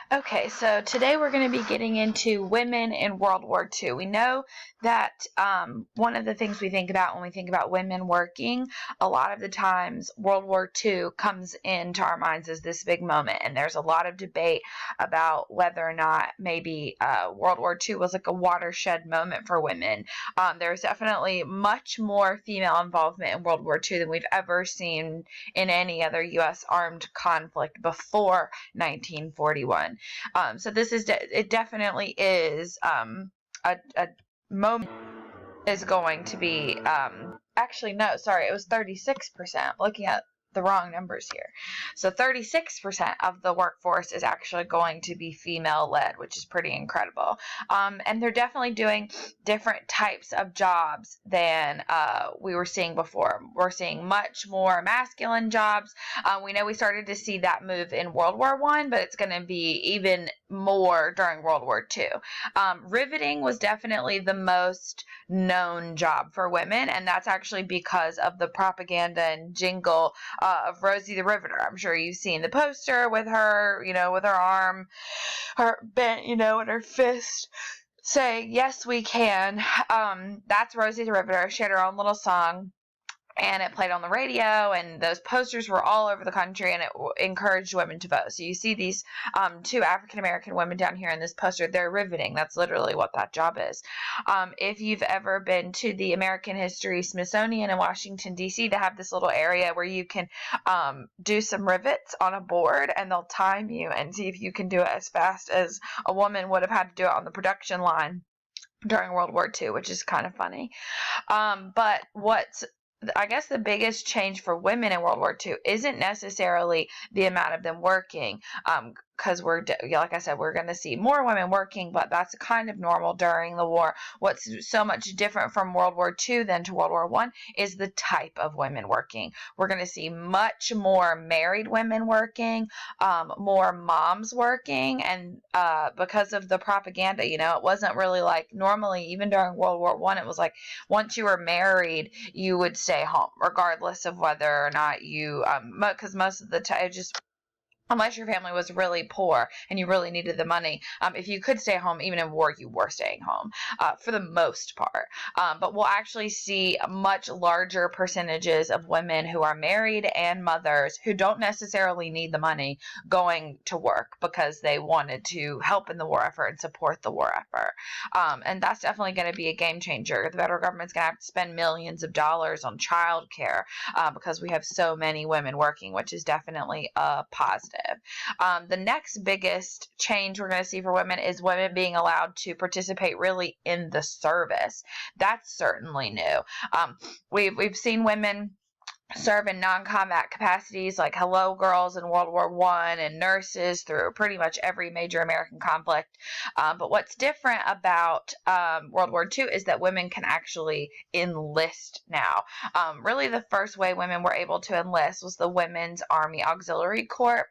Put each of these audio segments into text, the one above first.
Okay, so today we're going to be getting into women in World War II. We know that one of the things we think about when we think about women working, a lot of the times World War II comes into our minds as this big moment, and there's a lot of debate about whether or not maybe World War II was like a watershed moment for women. There's definitely much more female involvement in World War II than we've ever seen in any other U.S. armed conflict before 1941. So this is it definitely is a moment is going to be actually no, sorry, it was 36%. Looking at the wrong numbers here. So 36% of the workforce is actually going to be female led, which is pretty incredible. And they're definitely doing different types of jobs than we were seeing before. We're seeing much more masculine jobs. We know we started to see that move in World War I, but it's going to be even more during World War II. Riveting was definitely the most known job for women, and that's actually because of the propaganda and jingle of Rosie the Riveter. I'm sure you've seen the poster with her, with her arm, her bent, and her fist saying, "Yes, we can." That's Rosie the Riveter. She had her own little song, and it played on the radio, and those posters were all over the country, and it encouraged women to vote. So you see these two African-American women down here in this poster. They're riveting. That's literally what that job is. If you've ever been to the American History Smithsonian in Washington, D.C., they have this little area where you can do some rivets on a board, and they'll time you and see if you can do it as fast as a woman would have had to do it on the production line during World War II, which is kind of funny. But I guess the biggest change for women in World War II isn't necessarily the amount of them working, because like I said, we're going to see more women working, but that's kind of normal during the war. What's so much different from World War II than to World War I is the type of women working. We're going to see much more married women working, more moms working, and because of the propaganda, it wasn't really like normally, even during World War I, it was like once you were married, you would stay home, regardless of whether or not you, because most of the time, unless your family was really poor and you really needed the money, if you could stay home, even in war, you were staying home for the most part. But we'll actually see much larger percentages of women who are married and mothers who don't necessarily need the money going to work because they wanted to help in the war effort and support the war effort. And that's definitely going to be a game changer. The federal government's going to have to spend millions of dollars on childcare because we have so many women working, which is definitely a positive. The next biggest change we're going to see for women is women being allowed to participate really in the service. That's certainly new. We've seen women serve in non-combat capacities like Hello Girls in World War I and nurses through pretty much every major American conflict. But what's different about World War II is that women can actually enlist now. Really, the first way women were able to enlist was the Women's Army Auxiliary Corps,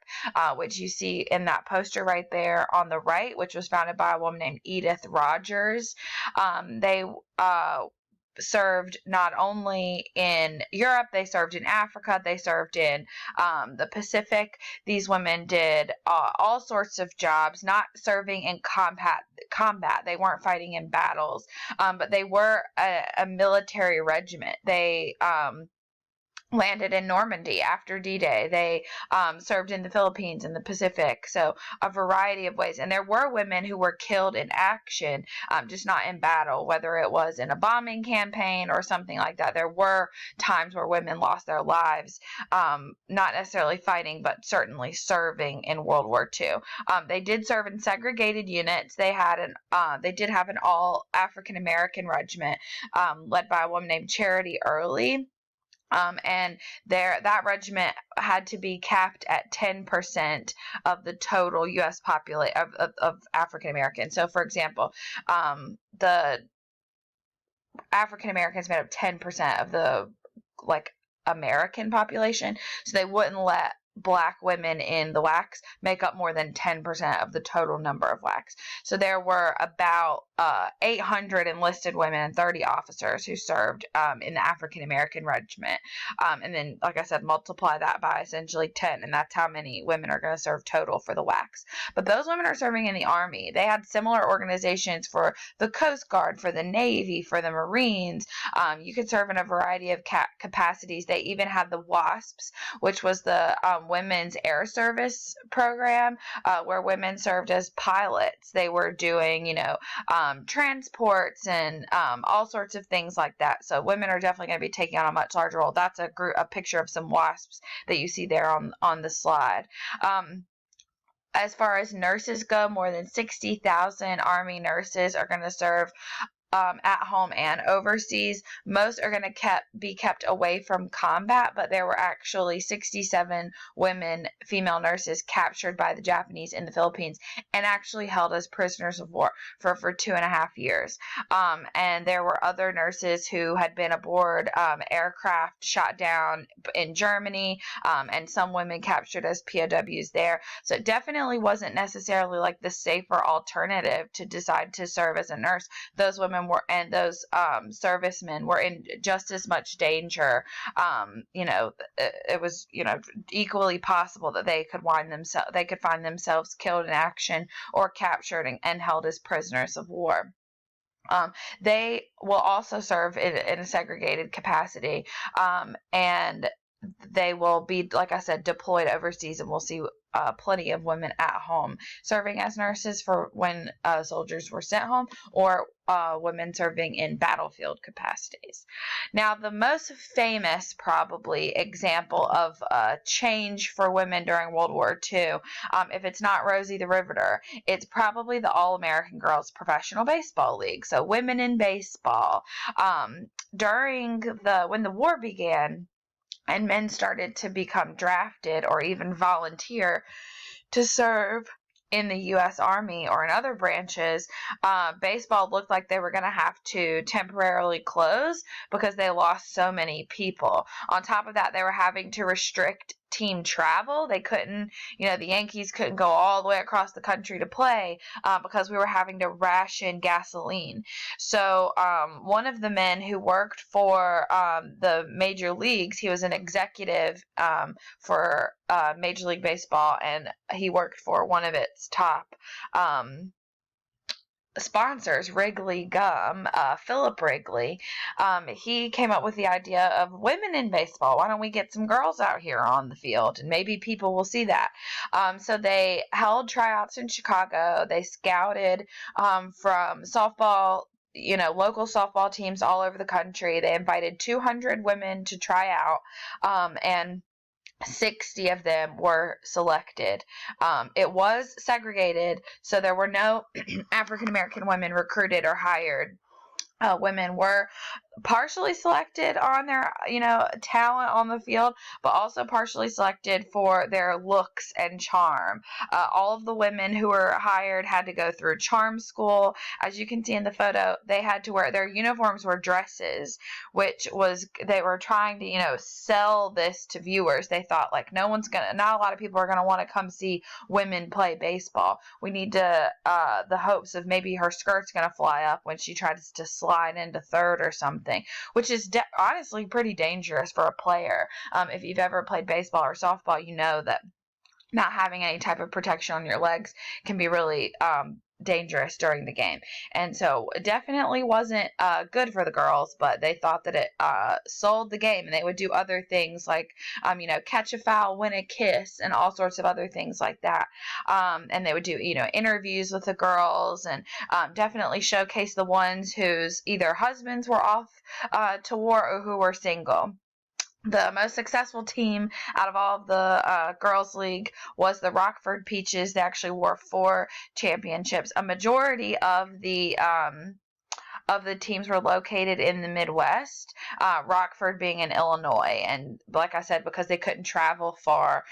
which you see in that poster right there on the right, which was founded by a woman named Edith Rogers. They served not only in Europe, they served in Africa, they served in the Pacific. These women did all sorts of jobs, not serving in combat. They weren't fighting in battles, but they were a military regiment. They landed in Normandy after D-Day. They served in the Philippines and the Pacific, so a variety of ways. And there were women who were killed in action, just not in battle, whether it was in a bombing campaign or something like that. There were times where women lost their lives, not necessarily fighting, but certainly serving in World War II. They did serve in segregated units. They did have an all African American regiment led by a woman named Charity Early. And that regiment had to be capped at 10% of the total U.S. population of African Americans. So, for example, the African Americans made up 10% of the American population, so they wouldn't let Black women in the WWIIs make up more than 10% of the total number of WWIIs. So there were about 800 enlisted women and 30 officers who served in the African American regiment. And then, like I said, multiply that by essentially 10, and that's how many women are going to serve total for the WWICs. But those women are serving in the Army. They had similar organizations for the Coast Guard, for the Navy, for the Marines. You could serve in a variety of capacities. They even had the WASPs, which was the Women's Air Service program, where women served as pilots. They were doing, transports and all sorts of things like that. So women are definitely going to be taking on a much larger role. That's a picture of some WASPs that you see there on the slide. As far as nurses go, more than 60,000 Army nurses are going to serve at home and overseas. Most are going to be kept away from combat, but there were actually 67 female nurses captured by the Japanese in the Philippines and actually held as prisoners of war for 2.5 years. And there were other nurses who had been aboard aircraft shot down in Germany, and some women captured as POWs there. So it definitely wasn't necessarily like the safer alternative to decide to serve as a nurse. Those women and those servicemen were in just as much danger. It was equally possible that they could find themselves killed in action or captured and held as prisoners of war. They will also serve in a segregated capacity, and they will be, like I said, deployed overseas, and we'll see plenty of women at home serving as nurses for when soldiers were sent home, or women serving in battlefield capacities. Now, the most famous, probably, example of change for women during World War II, if it's not Rosie the Riveter, it's probably the All-American Girls Professional Baseball League. So women in baseball. When the war began, and men started to become drafted or even volunteer to serve in the U.S. Army or in other branches, baseball looked like they were going to have to temporarily close because they lost so many people. On top of that, they were having to restrict team travel. They couldn't, the Yankees couldn't go all the way across the country to play because we were having to ration gasoline. So one of the men who worked for the major leagues, he was an executive for Major League Baseball, and he worked for one of its top sponsors, Wrigley Gum, Philip Wrigley. He came up with the idea of women in baseball. Why don't we get some girls out here on the field, and maybe people will see that. So they held tryouts in Chicago. They scouted from softball, local softball teams all over the country. They invited 200 women to try out, and 60 of them were selected. It was segregated, so there were no African American women recruited or hired. Women were partially selected on their, talent on the field, but also partially selected for their looks and charm. All of the women who were hired had to go through charm school. As you can see in the photo, they had to wear, their uniforms were dresses, they were trying to, sell this to viewers. They thought, like, not a lot of people are going to want to come see women play baseball. We need to, the hopes of maybe her skirt's going to fly up when she tries to slide into third or something, which is honestly pretty dangerous for a player. If you've ever played baseball or softball, you know that not having any type of protection on your legs can be really dangerous during the game. And so it definitely wasn't good for the girls, but they thought that it sold the game, and they would do other things like, catch a foul, win a kiss, and all sorts of other things like that. And they would do, interviews with the girls, and definitely showcase the ones whose either husbands were off to war or who were single. The most successful team out of all of the girls' league was the Rockford Peaches. They actually won 4 championships. A majority of the teams were located in the Midwest, Rockford being in Illinois. And like I said, because they couldn't travel far,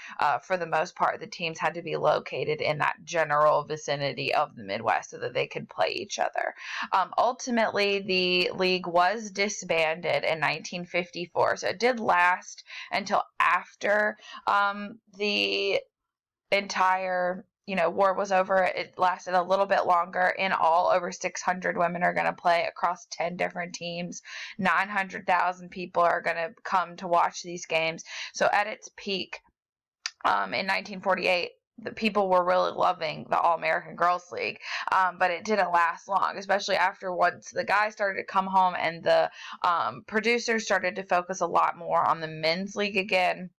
for the most part, the teams had to be located in that general vicinity of the Midwest so that they could play each other. Ultimately, the league was disbanded in 1954, so it did last until after the entire war was over, it lasted a little bit longer. In all, over 600 women are going to play across 10 different teams. 900,000 people are going to come to watch these games. So at its peak, in 1948, the people were really loving the All-American Girls League, but it didn't last long, especially after once the guys started to come home and the producers started to focus a lot more on the men's league again.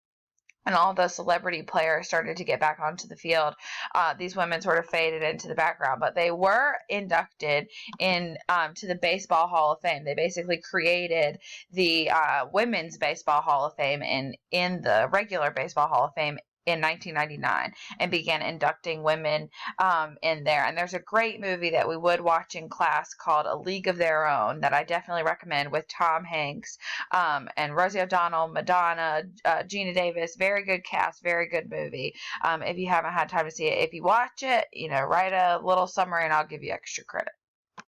And all the celebrity players started to get back onto the field. These women sort of faded into the background, but they were inducted to the Baseball Hall of Fame. They basically created the Women's Baseball Hall of Fame in the regular Baseball Hall of Fame in 1999 and began inducting women in there. And there's a great movie that we would watch in class called A League of Their Own that I definitely recommend, with Tom Hanks and Rosie O'Donnell, Madonna, Gina Davis. Very good cast, very good movie. If you haven't had time to see it, if you watch it, write a little summary and I'll give you extra credit.